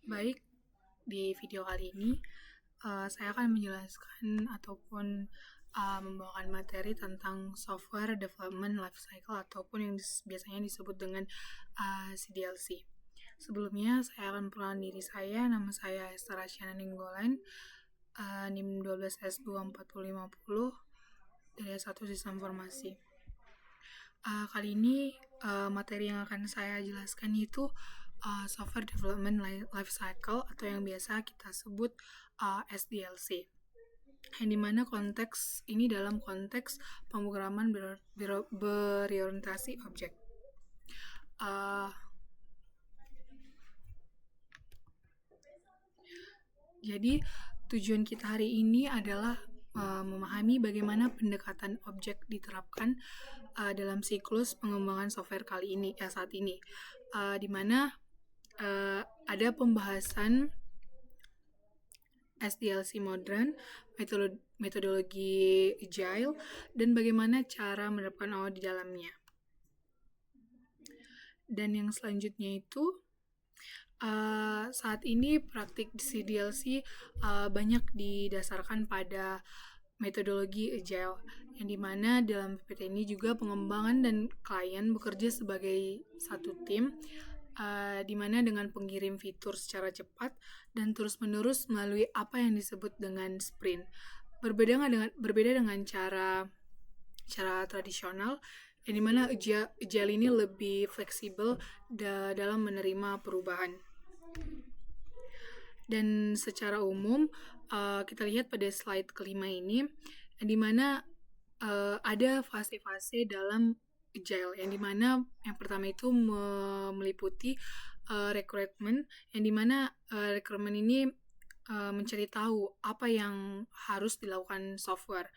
Baik, di video kali ini saya akan menjelaskan ataupun membawakan materi tentang software development lifecycle ataupun yang biasanya disebut dengan CDLC. Sebelumnya saya akan perkenalan diri saya, nama saya Esther Asyana Ninggolan, NIM 12S24050 dari S1 Sistem Informasi. Kali ini materi yang akan saya jelaskan itu Software Development Life Cycle atau yang biasa kita sebut SDLC. Yang dimana konteks ini dalam konteks pemrograman berorientasi objek. Jadi tujuan kita hari ini adalah memahami bagaimana pendekatan objek diterapkan dalam siklus pengembangan software saat ini, di mana ada pembahasan SDLC modern, metodologi agile, dan bagaimana cara menerapkan OO di dalamnya. Dan yang selanjutnya itu saat ini praktik CDLC banyak didasarkan pada metodologi agile, yang dimana dalam PPT ini juga pengembangan dan klien bekerja sebagai satu tim, dimana dengan pengirim fitur secara cepat dan terus-menerus melalui apa yang disebut dengan sprint. Berbeda dengan cara tradisional, yang dimana agile ini lebih fleksibel dalam menerima perubahan. Dan secara umum kita lihat pada slide kelima ini, di mana ada fase-fase dalam agile, yang dimana yang pertama itu meliputi recruitment, yang dimana recruitment ini mencari tahu apa yang harus dilakukan software.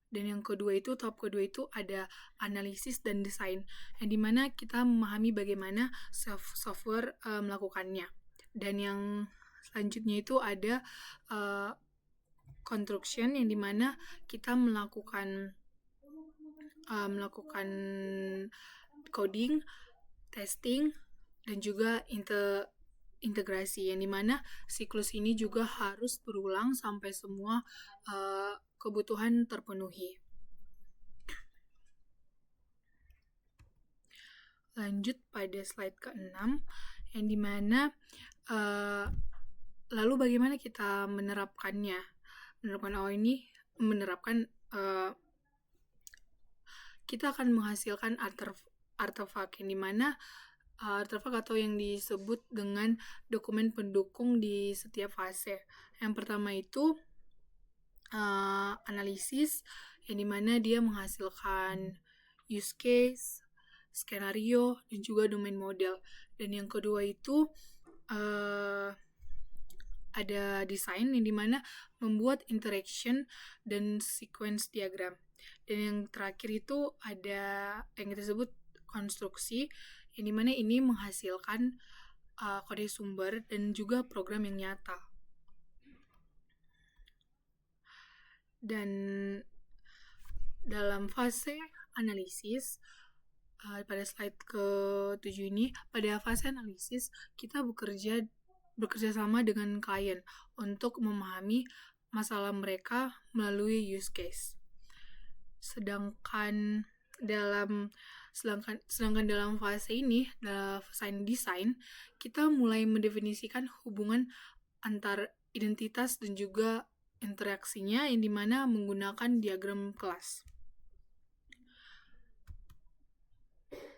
Dan yang kedua itu, tahap kedua itu ada analisis dan desain, yang dimana kita memahami bagaimana software melakukannya. Dan yang selanjutnya itu ada construction, yang dimana kita melakukan coding, testing, dan juga integrasi, yang dimana siklus ini juga harus berulang sampai semua kebutuhan terpenuhi. Lanjut pada slide ke-6, yang dimana lalu bagaimana kita menerapkannya. Menerapkan OO ini, kita akan menghasilkan artefak, yang dimana artefak atau yang disebut dengan dokumen pendukung di setiap fase. Yang pertama itu analisis, yang dimana dia menghasilkan use case, skenario, dan juga domain model. Dan yang kedua itu ada desain, yang dimana membuat interaction dan sequence diagram. Dan yang terakhir itu ada yang kita sebut konstruksi, yang dimana ini menghasilkan kode sumber dan juga program yang nyata. Dan dalam fase analisis, pada slide ke-7 ini, pada fase analisis kita bekerja sama dengan klien untuk memahami masalah mereka melalui use case. Sedangkan dalam fase ini, dalam fase desain, kita mulai mendefinisikan hubungan antar identitas dan juga interaksinya, yang dimana menggunakan diagram kelas.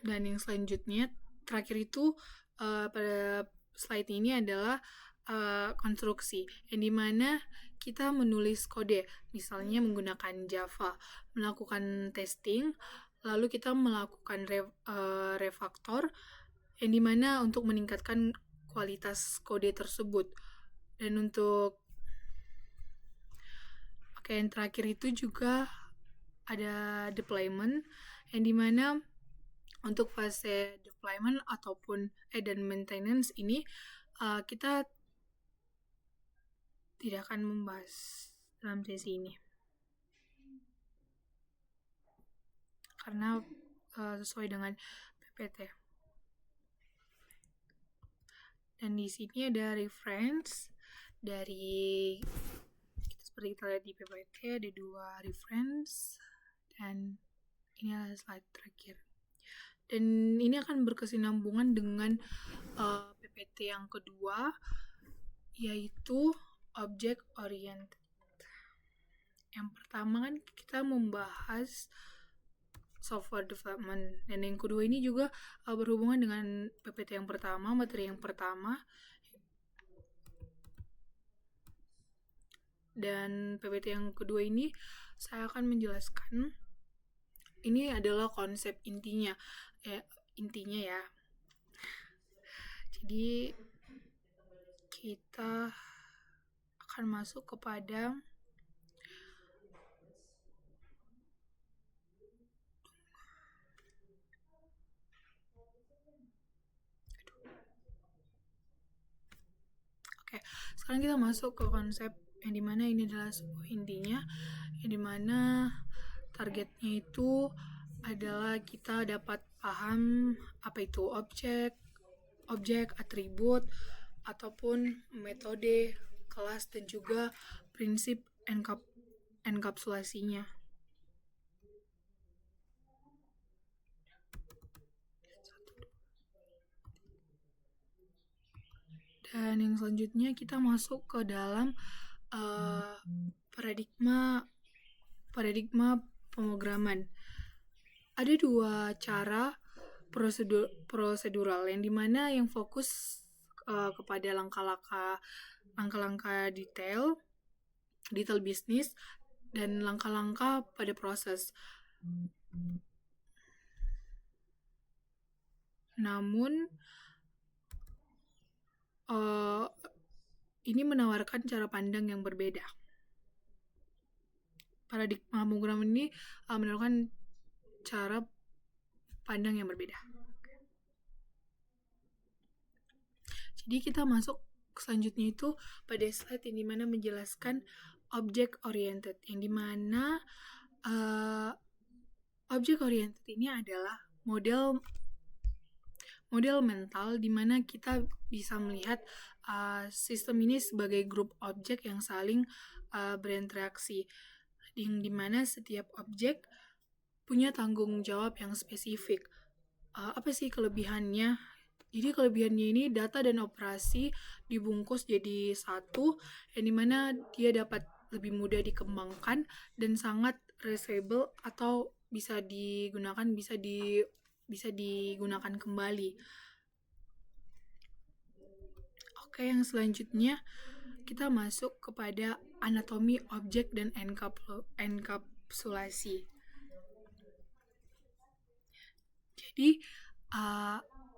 Dan yang selanjutnya, terakhir itu pada slide ini adalah konstruksi, yang dimana kita menulis kode, misalnya menggunakan Java, melakukan testing, lalu kita melakukan refactor, yang dimana untuk meningkatkan kualitas kode tersebut. Dan yang terakhir itu juga ada deployment, yang dimana untuk fase deployment ataupun dan maintenance ini kita tidak akan membahas dalam sesi ini karena sesuai dengan PPT. Dan di sini ada reference dari seperti kita lihat di PPT ada 2 reference, dan ini adalah slide terakhir. Dan ini akan berkesinambungan dengan PPT yang kedua, yaitu object oriented. Yang pertama kan kita membahas software development, dan yang kedua ini juga berhubungan dengan PPT yang pertama, materi yang pertama. Dan PPT yang kedua ini saya akan menjelaskan, ini adalah konsep intinya ya. Jadi kita akan masuk kepada sekarang kita masuk ke konsep yang dimana ini adalah sebuah intinya, yang dimana targetnya itu adalah kita dapat paham apa itu objek, atribut, ataupun metode, kelas, dan juga prinsip enkapsulasinya. Dan yang selanjutnya kita masuk ke dalam paradigma pemrograman. Ada 2 cara prosedural, yang dimana yang fokus kepada langkah-langkah detail bisnis, dan langkah-langkah pada proses. Namun ini menawarkan cara pandang yang berbeda. Paradigma pemrograman ini menawarkan cara pandang yang berbeda. Jadi kita masuk selanjutnya itu pada slide yang dimana menjelaskan object oriented, yang dimana object oriented ini adalah model mental dimana kita bisa melihat sistem ini sebagai grup objek yang saling berinteraksi, yang dimana setiap objek punya tanggung jawab yang spesifik. Apa sih kelebihannya? Jadi kelebihannya ini data dan operasi dibungkus jadi satu, yang dimana dia dapat lebih mudah dikembangkan dan sangat reusable atau bisa digunakan kembali. Oke, yang selanjutnya kita masuk kepada anatomi objek dan enkapsulasi. Jadi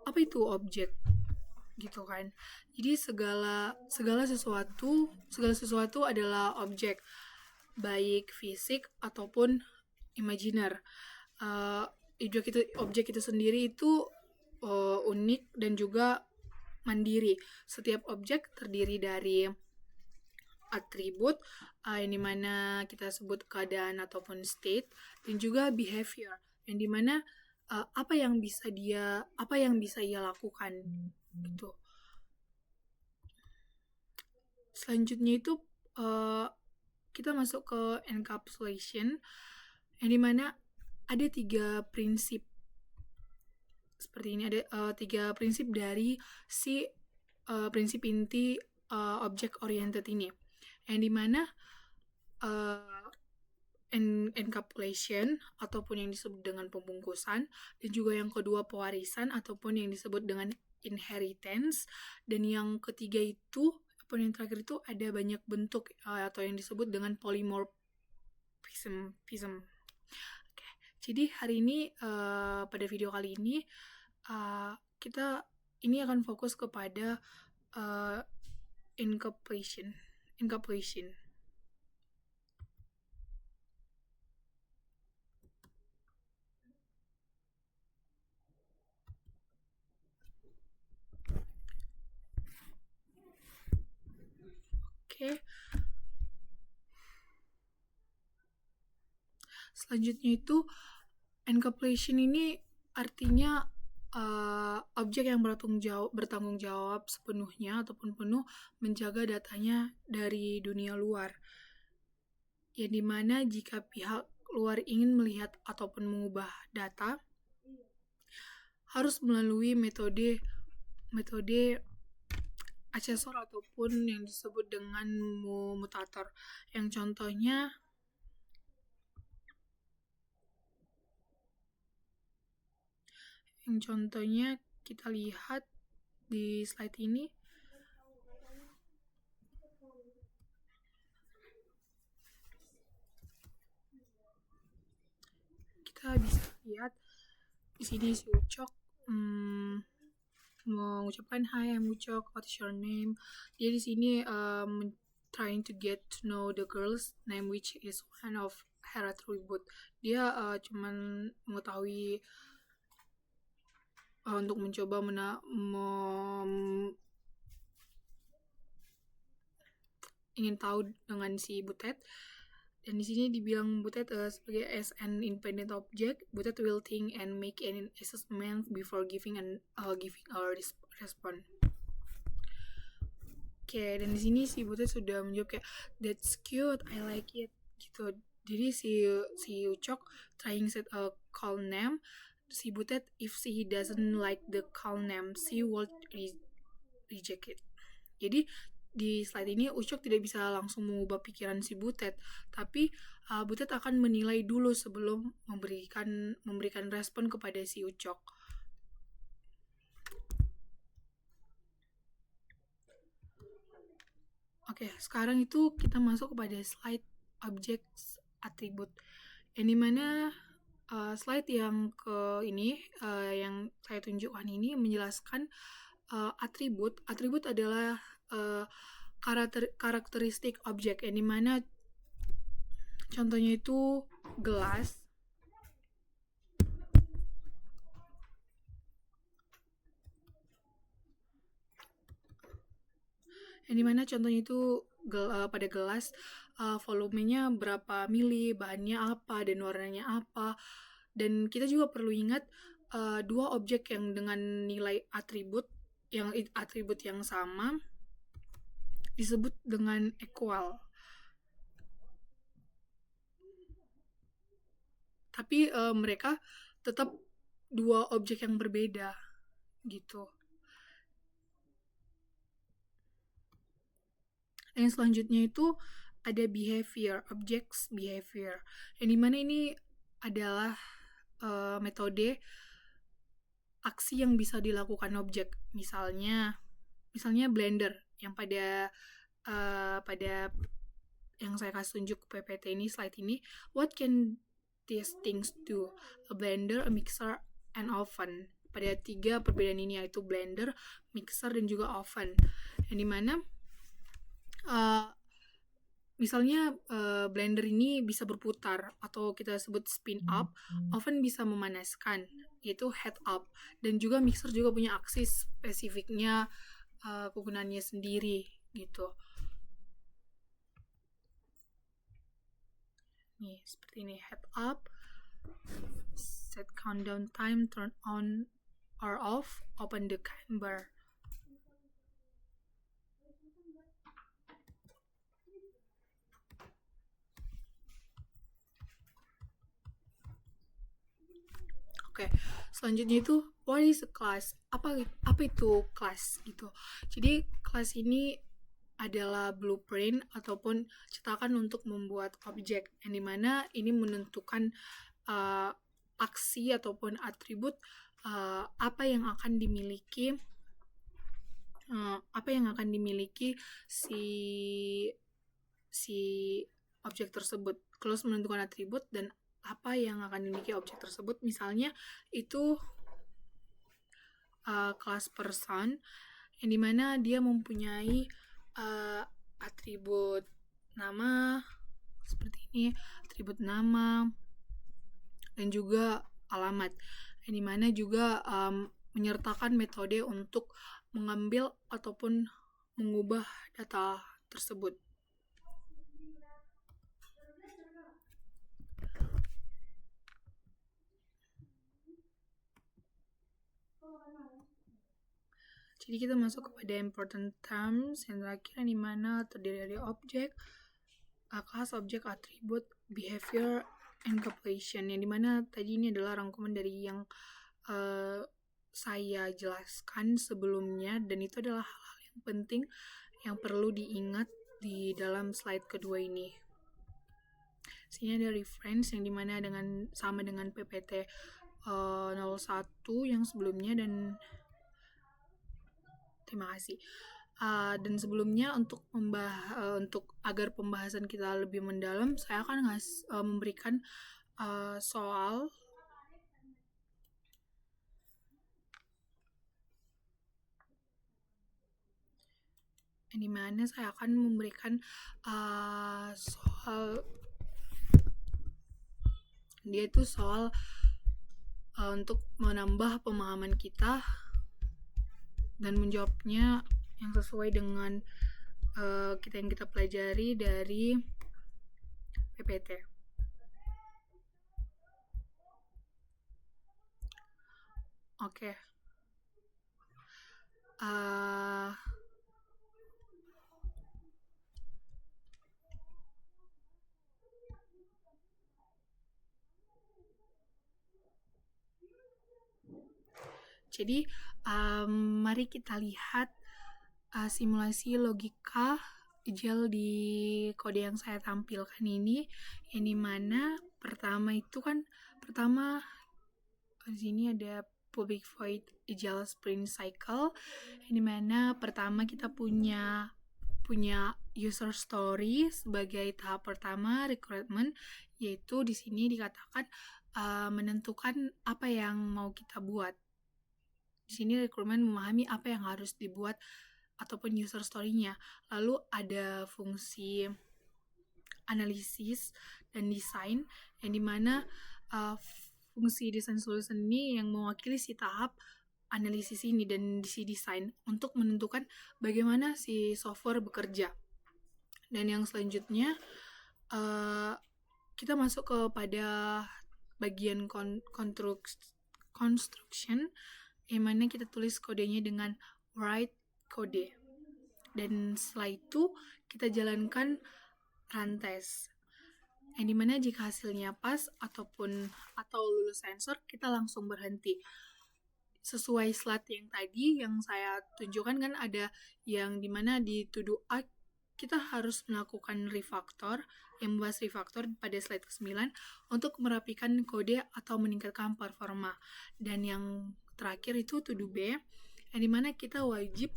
apa itu objek gitu kan? Jadi segala sesuatu adalah objek, baik fisik ataupun imajiner. Objek itu sendiri itu unik dan juga mandiri. Setiap objek terdiri dari atribut, yang dimana kita sebut keadaan ataupun state, dan juga behavior, yang dimana apa yang bisa ia lakukan gitu. Selanjutnya itu kita masuk ke encapsulation, yang dimana ada 3 prinsip seperti ini. Ada 3 prinsip dari si prinsip inti object oriented ini, yang dimana encapsulation ataupun yang disebut dengan pembungkusan, dan juga yang kedua pewarisan ataupun yang disebut dengan inheritance, dan yang ketiga itu ataupun yang terakhir itu ada banyak bentuk atau yang disebut dengan polymorphism. Okay. Jadi hari ini pada video kali ini kita ini akan fokus kepada encapsulation. Oke. Selanjutnya itu encapsulation ini artinya objek yang bertanggung jawab sepenuhnya ataupun penuh menjaga datanya dari dunia luar. Yang dimana jika pihak luar ingin melihat ataupun mengubah data, harus melalui metode asesor ataupun yang disebut dengan mutator. Yang contohnya kita lihat di slide ini. Kita bisa lihat di sini si Ucok mengucapkan hi, I'm Ucok, what's your name? Dia di sini trying to get to know the girl's name, which is one of her attribute. Dia cuman mengetahui untuk mencoba ingin tahu dengan si Butet. Dan di sini dibilang Butet sebagai as an independent object, Butet will think and make an assessment before giving a response. Oke, dan di sini si Butet sudah menjawab kayak that's cute, I like it gitu. Jadi si Ucok trying set a call name. Si Butet, if he doesn't like the call name, she will reject it. Jadi di slide ini Ucok tidak bisa langsung mengubah pikiran si Butet, tapi Butet akan menilai dulu sebelum memberikan respon kepada si Ucok. Oke, sekarang itu kita masuk kepada slide objects attribute. Yang dimana slide yang ini yang saya tunjukkan ini menjelaskan atribut. Atribut adalah karakteristik objek, yang dimana contohnya itu gelas. Yang dimana contohnya itu pada gelas volumenya berapa mili, bahannya apa, dan warnanya apa. Dan kita juga perlu ingat dua objek yang dengan nilai atribut yang sama disebut dengan equal. Tapi mereka tetap dua objek yang berbeda gitu. Yang selanjutnya itu ada behavior, objects behavior. Yang dimana ini adalah metode aksi yang bisa dilakukan objek. Misalnya blender yang pada yang saya kasih tunjuk PPT ini, slide ini. What can these things do? A blender, a mixer, and oven. Pada 3 perbedaan ini, yaitu blender, mixer, dan juga oven. Yang dimana misalnya blender ini bisa berputar atau kita sebut spin up, oven bisa memanaskan, yaitu heat up, dan juga mixer juga punya aksi spesifiknya, kegunaannya sendiri gitu. Nih, seperti ini, heat up, set countdown time, turn on or off, open the camber. Oke, selanjutnya itu what is a class? Apa itu class gitu. Jadi class ini adalah blueprint ataupun cetakan untuk membuat objek, yang dimana ini menentukan aksi ataupun atribut apa yang akan dimiliki si objek tersebut. Clause menentukan atribut dan apa yang akan dimiliki objek tersebut. Misalnya itu class person, yang dimana dia mempunyai atribut nama seperti ini, atribut nama, dan juga alamat, yang dimana juga menyertakan metode untuk mengambil ataupun mengubah data tersebut. Jadi kita masuk kepada important terms yang terakhir, yang dimana terdiri dari objek, class, objek, atribut, behavior, and completion. Yang dimana tadi ini adalah rangkuman dari yang saya jelaskan sebelumnya, dan itu adalah hal-hal yang penting yang perlu diingat di dalam slide kedua ini. Sini ada reference yang dimana sama dengan PPT 01 yang sebelumnya, dan terima kasih. Dan sebelumnya untuk agar pembahasan kita lebih mendalam, saya akan memberikan soal yang dimana saya akan memberikan soal, dia itu soal untuk menambah pemahaman kita dan menjawabnya yang sesuai dengan yang kita pelajari dari PPT. Oke. Jadi mari kita lihat simulasi logika gel di kode yang saya tampilkan ini, yang dimana pertama di sini ada public void gel sprint cycle, yang dimana pertama kita punya user story sebagai tahap pertama recruitment, yaitu di sini dikatakan menentukan apa yang mau kita buat. Di sini recruitment memahami apa yang harus dibuat ataupun user story-nya. Lalu ada fungsi analisis dan desain, yang dimana fungsi design solution ini yang mewakili si tahap analisis ini dan si desain untuk menentukan bagaimana si software bekerja. Dan yang selanjutnya kita masuk kepada bagian construction, yang mana kita tulis kodenya dengan write kode, dan setelah itu kita jalankan run test, yang dimana jika hasilnya pas atau lulus sensor, kita langsung berhenti. Sesuai slide yang tadi yang saya tunjukkan kan, ada yang dimana di to do A kita harus melakukan refactor, yang membahas refactor pada slide ke-9 untuk merapikan kode atau meningkatkan performa. Dan yang terakhir itu to do B, yang dimana kita wajib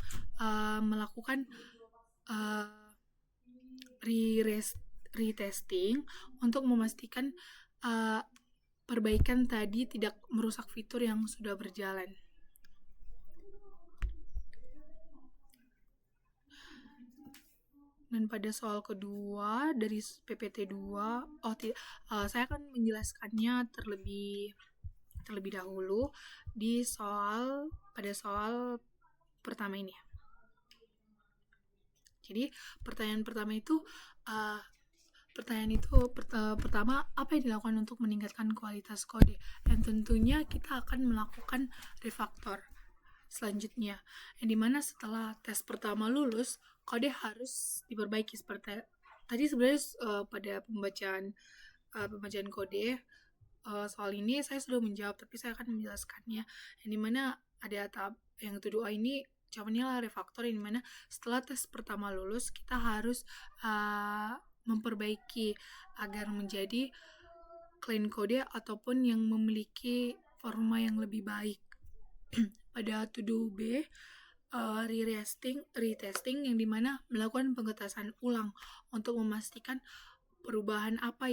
melakukan retesting untuk memastikan perbaikan tadi tidak merusak fitur yang sudah berjalan. Dan pada soal kedua dari PPT 2, saya akan menjelaskannya terlebih dahulu pada soal pertama ini. Jadi pertanyaan pertama, apa yang dilakukan untuk meningkatkan kualitas kode? Dan tentunya kita akan melakukan refactor selanjutnya, yang dimana setelah tes pertama lulus, kode harus diperbaiki. Seperti tadi sebenarnya pada pembacaan kode soal ini saya sudah menjawab, tapi saya akan menjelaskannya, yang dimana ada tahap yang to do A ini jawabannya lah refactor, yang dimana setelah tes pertama lulus kita harus memperbaiki agar menjadi clean kode ataupun yang memiliki forma yang lebih baik. Pada to do B, retesting, yang dimana melakukan pengetesan ulang untuk memastikan perubahan apa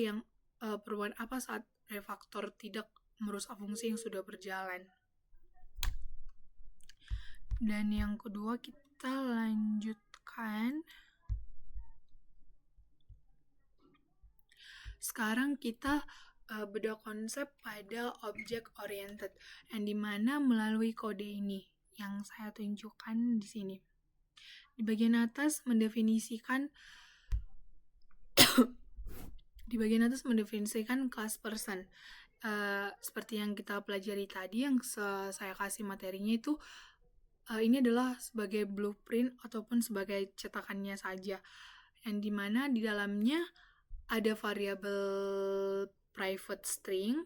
saat refactor tidak merusak fungsi yang sudah berjalan. Dan yang kedua kita lanjutkan. Sekarang kita bedah konsep pada object oriented, yang dimana melalui kode ini yang saya tunjukkan di sini. Di bagian atas mendefinisikan class person. Seperti yang kita pelajari tadi, yang saya kasih materinya itu ini adalah sebagai blueprint ataupun sebagai cetakannya saja, yang dimana di dalamnya ada variabel private string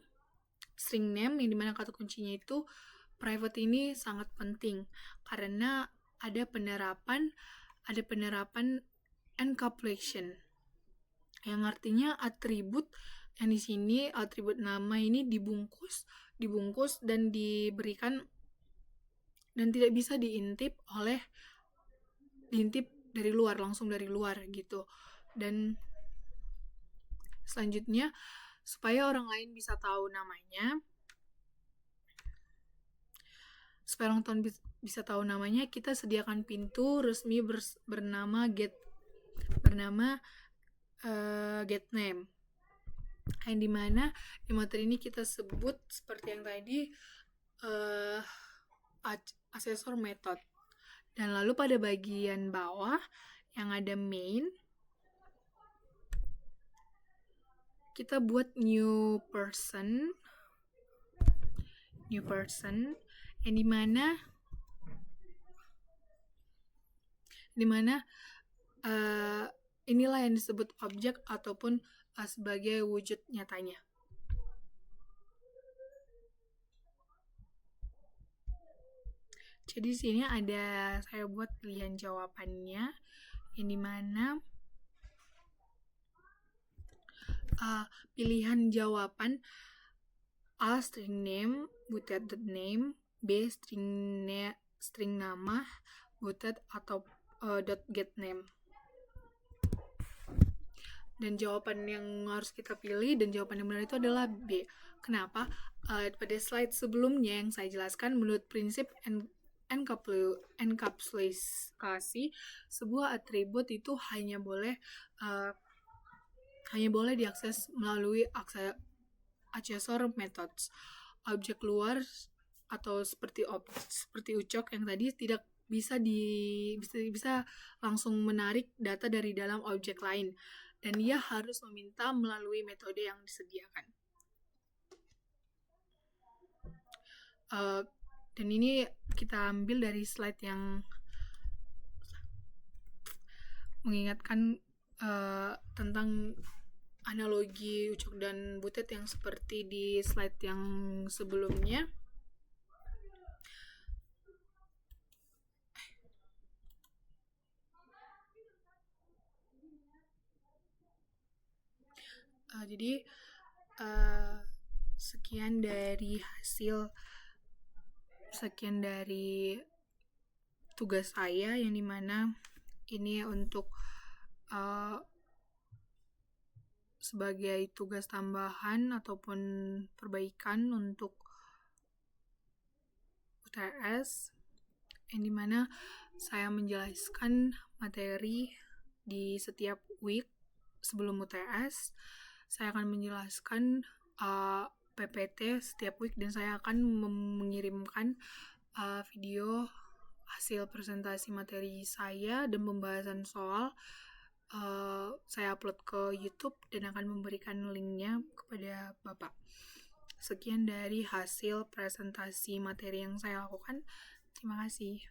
name, yang dimana kata kuncinya itu private ini sangat penting karena ada penerapan encapsulation, yang artinya atribut yang di sini, atribut nama ini dibungkus dan diberikan dan tidak bisa diintip dari luar, langsung dari luar gitu. Dan selanjutnya, supaya orang lain bisa tahu namanya, kita sediakan pintu resmi bernama get name, yang dimana di materi ini kita sebut seperti yang tadi, asesor method. Dan lalu pada bagian bawah yang ada main, kita buat new person, yang dimana inilah yang disebut objek ataupun sebagai wujud nyatanya. Jadi di sini saya buat pilihan jawabannya, yang dimana pilihan jawaban A string name, butet name, B string nama, butet atau .get name. Dan jawaban yang harus kita pilih dan jawaban yang benar itu adalah B. Kenapa? Pada slide sebelumnya yang saya jelaskan, menurut prinsip enkapsulasi, sebuah atribut itu hanya boleh diakses melalui accessor methods. Objek luar atau seperti ucok yang tadi tidak bisa langsung menarik data dari dalam objek lain, dan dia harus meminta melalui metode yang disediakan. Dan ini kita ambil dari slide yang mengingatkan tentang analogi ucok dan butet yang seperti di slide yang sebelumnya. Jadi sekian dari tugas saya, yang dimana ini untuk sebagai tugas tambahan ataupun perbaikan untuk UTS, yang dimana saya menjelaskan materi di setiap week sebelum UTS. Saya akan menjelaskan PPT setiap week, dan saya akan mengirimkan video hasil presentasi materi saya dan pembahasan soal. Saya upload ke YouTube dan akan memberikan linknya kepada Bapak. Sekian dari hasil presentasi materi yang saya lakukan. Terima kasih.